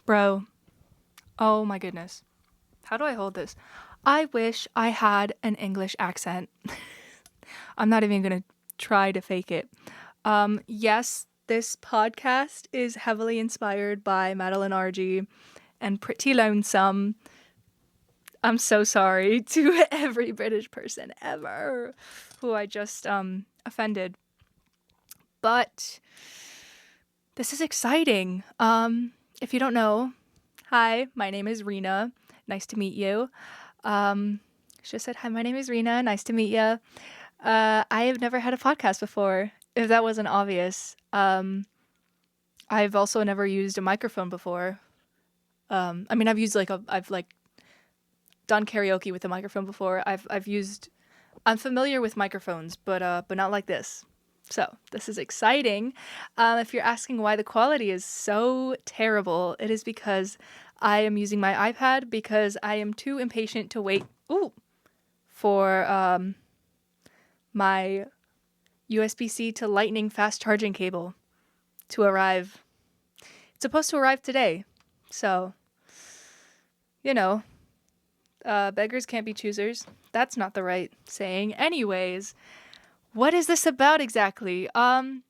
Bro, oh my goodness. How do I hold this? I wish I had an English accent. I'm not even going to try to fake it. Yes, this podcast is heavily inspired by Madeline RG and Pretty Lonesome. I'm so sorry to every British person ever who I just offended. But this is exciting. If you don't know, hi, my name is Reena. Nice to meet you. She just said, hi, my name is Reena. Nice to meet you. I have never had a podcast before, if that wasn't obvious. I've also never used a microphone before. I mean, I've done karaoke with a microphone before. I'm familiar with microphones, but not like this. So this is exciting. If you're asking why the quality is so terrible, it is because I am using my iPad because I am too impatient to wait for my USB-C to Lightning fast charging cable to arrive. It's supposed to arrive today. So, beggars can't be choosers. That's not the right saying. Anyways, what is this about exactly? I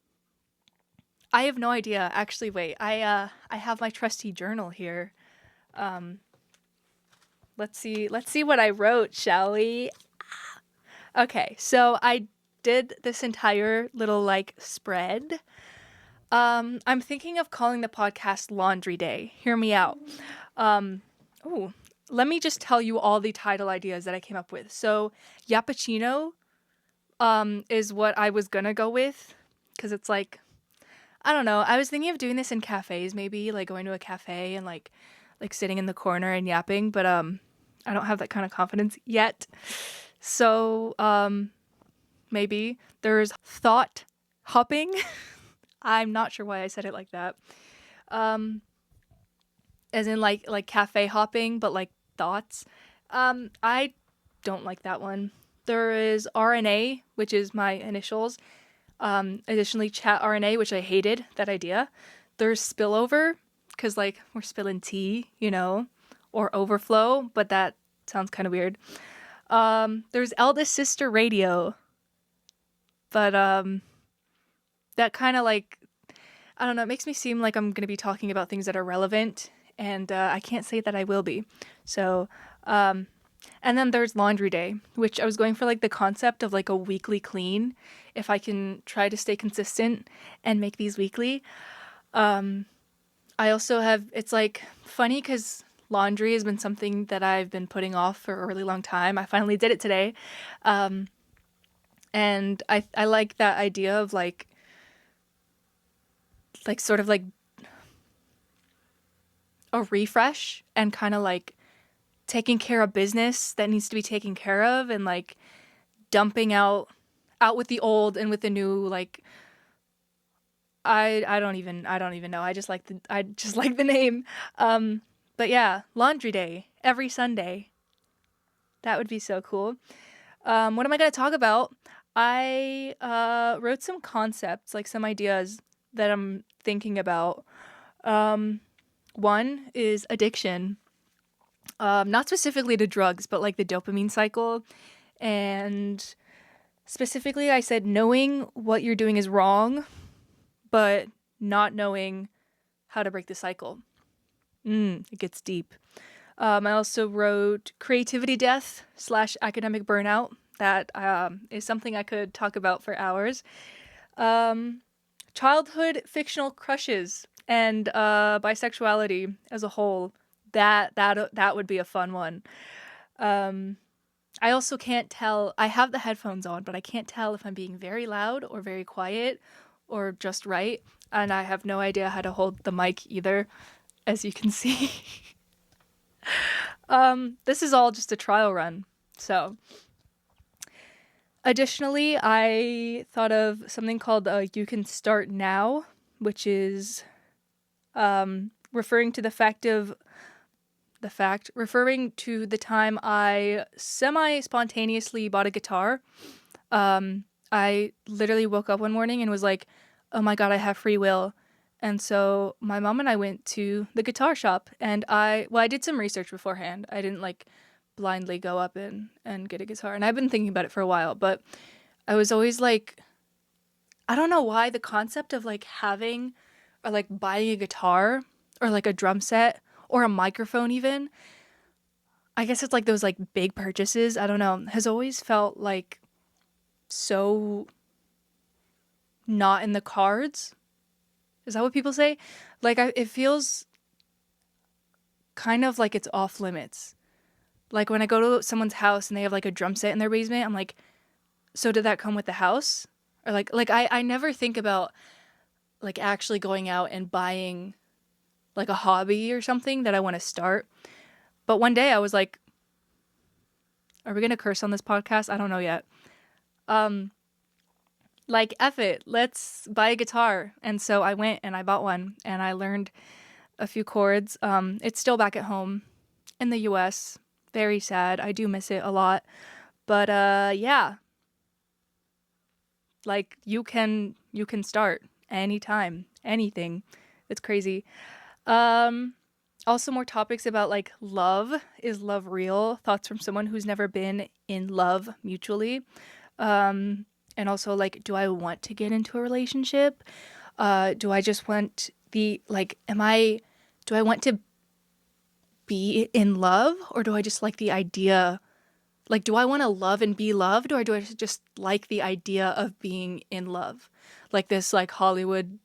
have no idea. Actually, wait. I have my trusty journal here. Let's see what I wrote, shall we? Okay, so I did this entire little spread. I'm thinking of calling the podcast Laundry Day. Hear me out. Let me just tell you all the title ideas that I came up with. So, Yappuccino is what I was gonna go with, because it's I don't know. I was thinking of doing this in cafes, maybe going to a cafe and like sitting in the corner and yapping, but I don't have that kind of confidence yet. So maybe there's thought hopping. I'm not sure why I said it like that. As in like cafe hopping, but like thoughts. I don't like that one. There is RNA, which is my initials. Additionally, chat RNA, which I hated that idea. There's spillover, because we're spilling tea, or overflow, but that sounds kind of weird. There's eldest sister radio, but that kind of I don't know, it makes me seem like I'm going to be talking about things that are relevant, and I can't say that I will be. So, and then there's laundry day, which I was going for the concept of a weekly clean, if I can try to stay consistent and make these weekly. I also have, it's funny because laundry has been something that I've been putting off for a really long time. I finally did it today. And I like that idea of sort of a refresh and kind of taking care of business that needs to be taken care of, and dumping out with the old and with the new. I don't even know. I just like the name. But yeah, laundry day every Sunday. That would be so cool. What am I going to talk about? I wrote some concepts, some ideas that I'm thinking about. One is addiction. Not specifically to drugs, but the dopamine cycle. And specifically, I said knowing what you're doing is wrong, but not knowing how to break the cycle. It gets deep. I also wrote creativity death / academic burnout. That is something I could talk about for hours. Childhood fictional crushes and bisexuality as a whole. That would be a fun one. I also can't tell. I have the headphones on, but I can't tell if I'm being very loud or very quiet or just right. And I have no idea how to hold the mic either, as you can see. This is all just a trial run. So, additionally, I thought of something called You Can Start Now, which is referring to referring to the time I semi-spontaneously bought a guitar. I literally woke up one morning and was like, oh my god, I have free will, And so my mom and I went to the guitar shop, and I did some research beforehand. I didn't like blindly go up and get a guitar. And I've been thinking about it for a while, but I was always like, I don't know why the concept of like having or like buying a guitar or like a drum set or a microphone even, I guess it's like those like big purchases, I don't know, has always felt like so not in the cards. Is that what people say? Like it feels kind of like it's off limits. Like when I go to someone's house and they have like a drum set in their basement, I'm like, so did that come with the house? Or like I never think about like actually going out and buying like a hobby or something that I want to start. But one day I was like, are we going to curse on this podcast? I don't know yet. Like, F it, let's buy a guitar. And so I went and I bought one and I learned a few chords. It's still back at home in the US. Very sad. I do miss it a lot. But yeah. Like you can start anytime, anything. It's crazy. Also more topics about like love. Is love real? Thoughts from someone who's never been in love mutually. And also like, do I want to get into a relationship? Do I just want do I want to be in love, or do I just like the idea? Like, do I want to love and be loved, or do I just like the idea of being in love? Like this like Hollywood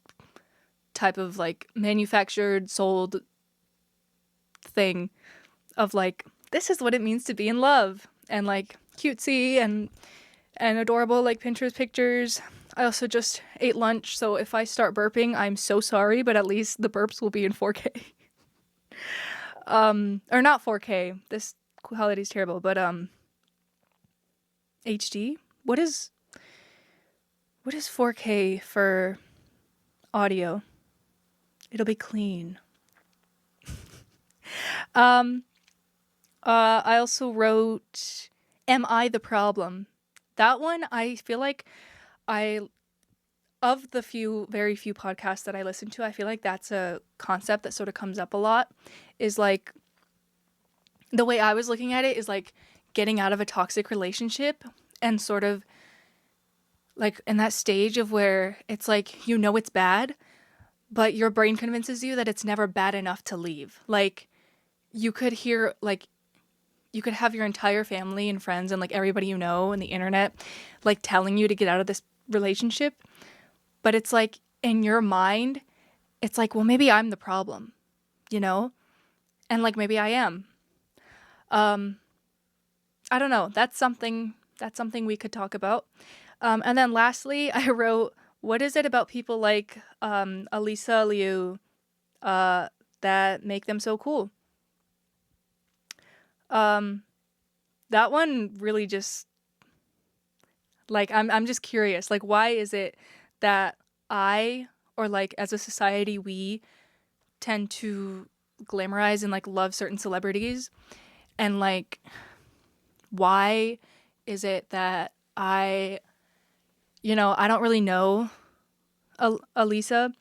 type of like manufactured, sold thing of like, this is what it means to be in love, and like cutesy and adorable like Pinterest pictures. I also just ate lunch, so if I start burping, I'm so sorry, but at least the burps will be in 4K. Or not 4K. This quality is terrible, but HD? What is 4K for audio? It'll be clean. I also wrote, Am I the Problem? That one, I feel like of the very few podcasts that I listen to, I feel like that's a concept that sort of comes up a lot, is like, the way I was looking at it is like getting out of a toxic relationship and sort of like in that stage of where it's like, you know, it's bad, but your brain convinces you that it's never bad enough to leave. Like you could have your entire family and friends and like everybody you know and the internet like telling you to get out of this relationship. But it's like in your mind, it's like, well, maybe I'm the problem, you know? And like maybe I am. I don't know. That's something we could talk about. And then lastly, I wrote, what is it about people like Elisa Liu that make them so cool? That one really just like I'm just curious. Like, why is it that or like as a society we tend to glamorize and like love certain celebrities, and like why is it that I don't really know Elisa.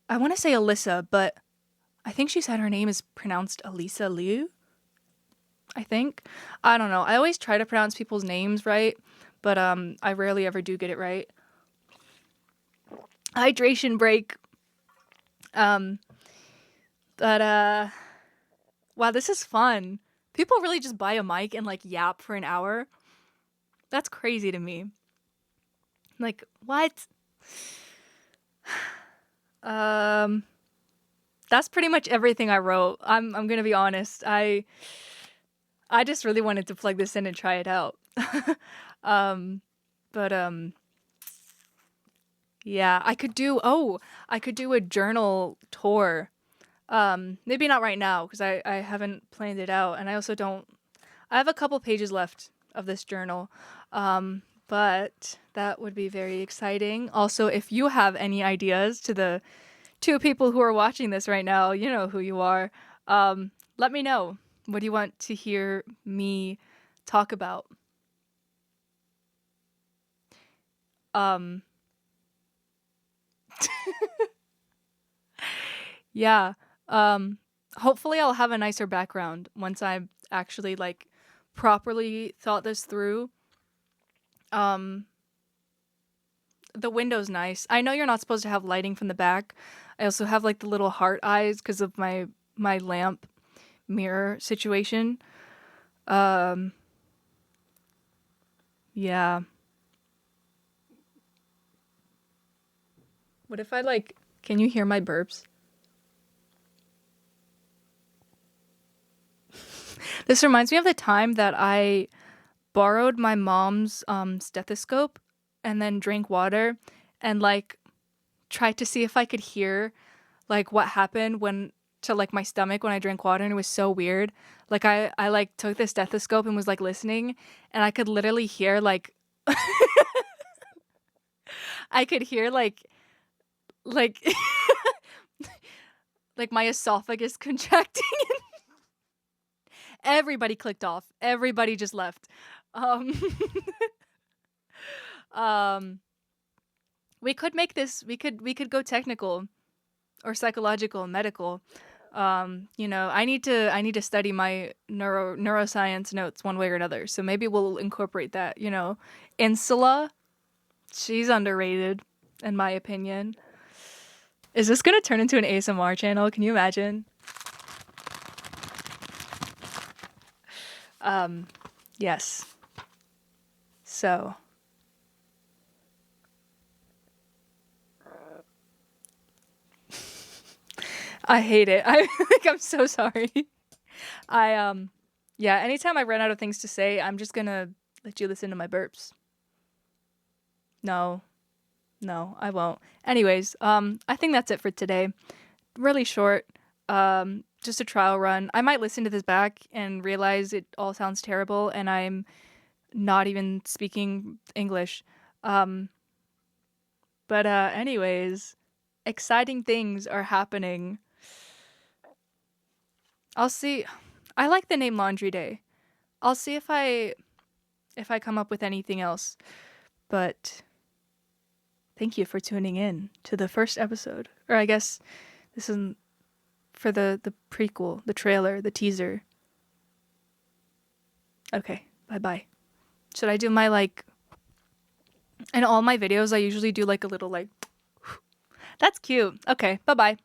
I want to say Alyssa, but I think she said her name is pronounced Elisa Liu. I think. I don't know. I always try to pronounce people's names right, but I rarely ever do get it right. Hydration break. But wow, this is fun. People really just buy a mic and like yap for an hour. That's crazy to me. Like, what? That's pretty much everything I wrote. I'm gonna be honest. I just really wanted to plug this in and try it out. But yeah, I could do a journal tour. Maybe not right now because I haven't planned it out, and I have a couple pages left of this journal. But that would be very exciting. Also, if you have any ideas, to the two people who are watching this right now, you know who you are. Let me know. What do you want to hear me talk about? Yeah. Um, Hopefully I'll have a nicer background once I've actually like properly thought this through. Um, the window's nice. I know you're not supposed to have lighting from the back. I also have like the little heart eyes because of my lamp mirror situation. Um, yeah. What if I like can you hear my burps? This reminds me of the time that I borrowed my mom's stethoscope and then drank water and like tried to see if I could hear like what happened when to like my stomach when I drank water, and it was so weird. Like I like took the stethoscope and was like listening, and I could literally hear like I could hear like like my esophagus contracting. Everybody clicked off. Everybody just left. Um um we could make this we could go technical or psychological, medical. I need to study my neuroscience notes one way or another. So maybe we'll incorporate that, Insula, she's underrated in my opinion. Is this going to turn into an ASMR channel? Can you imagine? Yes. So, I hate it. I'm so sorry. I yeah, anytime I run out of things to say, I'm just going to let you listen to my burps. No. No, I won't. Anyways, I think that's it for today. Really short. Just a trial run. I might listen to this back and realize it all sounds terrible and I'm not even speaking English. Um, but anyways, exciting things are happening. I'll see. I like the name Laundry Day. I'll see if I come up with anything else. But thank you for tuning in to the first episode. Or I guess this is for the prequel, the trailer, the teaser. Okay, bye-bye. Should I do my like in all my videos I usually do like a little like that's cute. Okay, bye-bye.